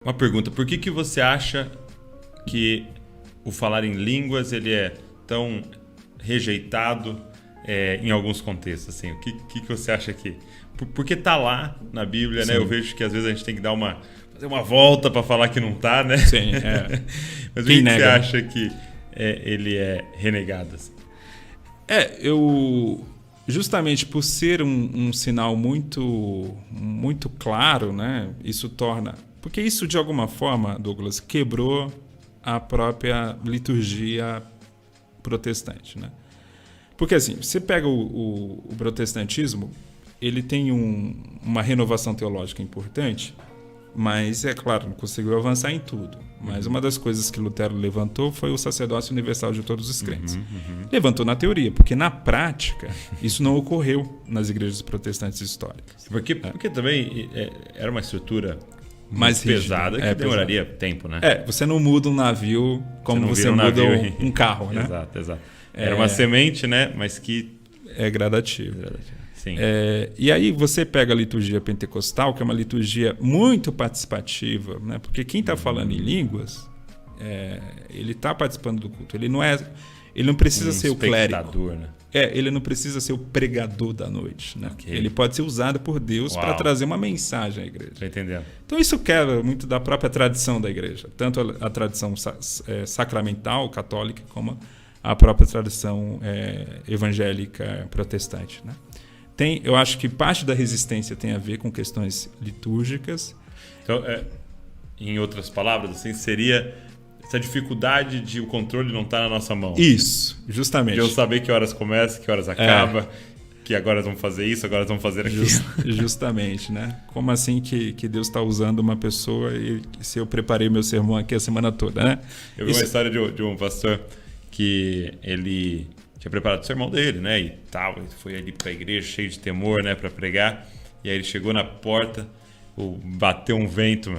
Uma pergunta, por que você acha que o falar em línguas ele é tão rejeitado em alguns contextos? Assim, o que você acha que... Porque tá lá na Bíblia, né? Eu vejo que às vezes a gente tem que dar fazer uma volta para falar que não tá, né? Sim, Mas por que você acha que ele é renegado? Assim? Justamente por ser um sinal muito, muito claro, né? Isso torna... Porque isso, de alguma forma, Douglas, quebrou a própria liturgia protestante, né? Porque, assim, você pega o protestantismo, ele tem uma renovação teológica importante, mas, é claro, não conseguiu avançar em tudo. Mas uma das coisas que Lutero levantou foi o sacerdócio universal de todos os crentes. Levantou na teoria, porque na prática isso não ocorreu nas igrejas protestantes históricas. Porque também era uma estrutura mais pesada que demoraria tempo, né? Você não muda um navio como você muda um carro, né? Exato. Era uma semente, né? Mas que... É gradativo. Sim. E aí você pega a liturgia pentecostal, que é uma liturgia muito participativa, né? Porque quem está falando em línguas, ele está participando do culto. Ele não precisa ser o clérigo. Né? Ele não precisa ser o pregador da noite. Né? Okay. Ele pode ser usado por Deus para trazer uma mensagem à igreja. Estou entendendo. Então isso quebra muito da própria tradição da igreja. Tanto a tradição sacramental, católica, como a própria tradição evangélica protestante. Né? Eu acho que parte da resistência tem a ver com questões litúrgicas. Então, em outras palavras, assim, seria essa dificuldade de o controle não estar na nossa mão. Isso, justamente. De eu saber que horas começa, que horas acaba, que agora vamos fazer isso, agora vamos fazer aquilo. Justamente, né? Como assim que Deus está usando uma pessoa e se eu preparei meu sermão aqui a semana toda, né? Eu vi uma história de um pastor que ele tinha preparado o sermão dele, né? E tal, ele foi ali para a igreja cheio de temor, né? Para pregar. E aí ele chegou na porta, bateu um vento,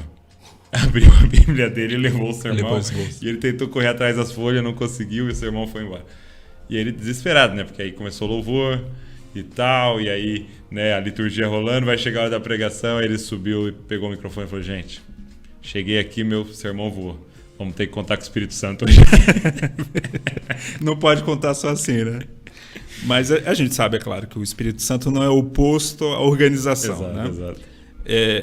abriu a Bíblia dele e levou o sermão. E ele tentou correr atrás das folhas, não conseguiu e o sermão foi embora. E ele desesperado, né? Porque aí começou o louvor e tal, e aí, né, a liturgia rolando, vai chegar a hora da pregação, aí ele subiu e pegou o microfone e falou: gente, cheguei aqui, meu sermão voou. Vamos ter que contar com o Espírito Santo hoje. Não pode contar só assim, né? Mas a gente sabe, é claro, que o Espírito Santo não é oposto à organização, né? Exato.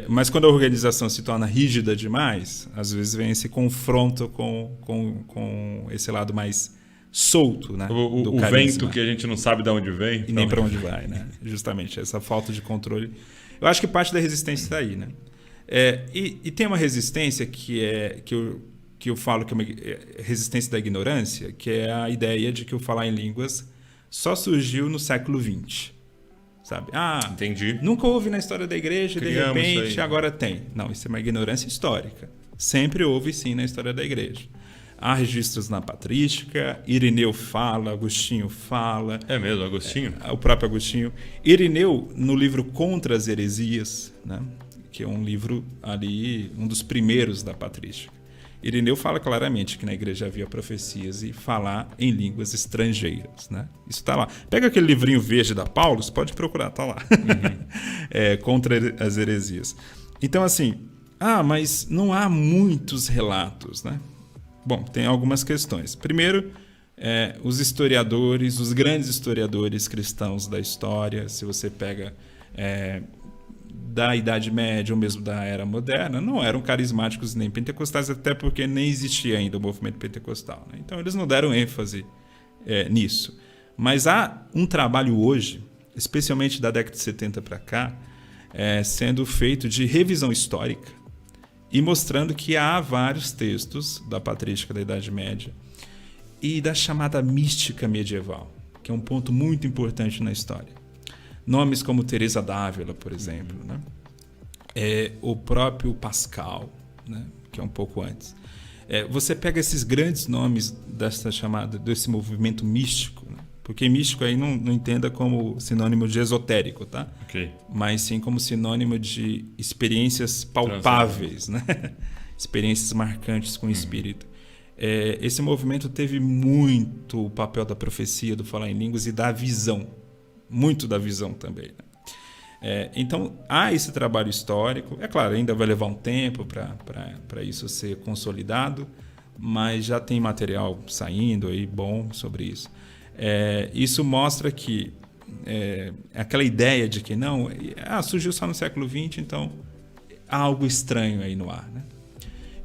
Mas quando a organização se torna rígida demais, às vezes vem esse confronto com esse lado mais solto, né? O vento que a gente não sabe de onde vem. E nem para onde vai, né? Justamente, essa falta de controle. Eu acho que parte da resistência está aí, né? E tem uma resistência que eu falo que é uma resistência da ignorância, que é a ideia de que o falar em línguas só surgiu no século XX. Sabe? Entendi. Nunca houve na história da igreja, de repente agora tem. Não, isso é uma ignorância histórica. Sempre houve, sim, na história da igreja. Há registros na patrística, Irineu fala, Agostinho fala. É mesmo, Agostinho? O próprio Agostinho. Irineu, no livro Contra as Heresias, né, que é um livro ali, um dos primeiros da patrística, Irineu fala claramente que na igreja havia profecias e falar em línguas estrangeiras, né? Isso está lá. Pega aquele livrinho verde da Paulo, você pode procurar, está lá. Contra as heresias. Então, assim, mas não há muitos relatos, né? Bom, tem algumas questões. Primeiro, os historiadores, os grandes historiadores cristãos da história, se você pega da Idade Média ou mesmo da Era Moderna, não eram carismáticos nem pentecostais, até porque nem existia ainda o movimento pentecostal, né? Então eles não deram ênfase nisso. Mas há um trabalho hoje, especialmente da década de 70 para cá, sendo feito de revisão histórica e mostrando que há vários textos da patrística da Idade Média e da chamada mística medieval, que é um ponto muito importante na história. Nomes como Teresa d'Ávila, por exemplo, né? O próprio Pascal, né? Que é um pouco antes. Você pega esses grandes nomes desse movimento místico, né? Porque místico aí não entenda como sinônimo de esotérico, tá? Okay. Mas sim como sinônimo de experiências palpáveis, né? Experiências marcantes com o espírito. Esse movimento teve muito o papel da profecia, do falar em línguas e da visão. Muito da visão também, né? Então, há esse trabalho histórico. É claro, ainda vai levar um tempo para isso ser consolidado, mas já tem material saindo aí bom sobre isso. Isso mostra que aquela ideia de que não, surgiu só no século XX, então há algo estranho aí no ar, né?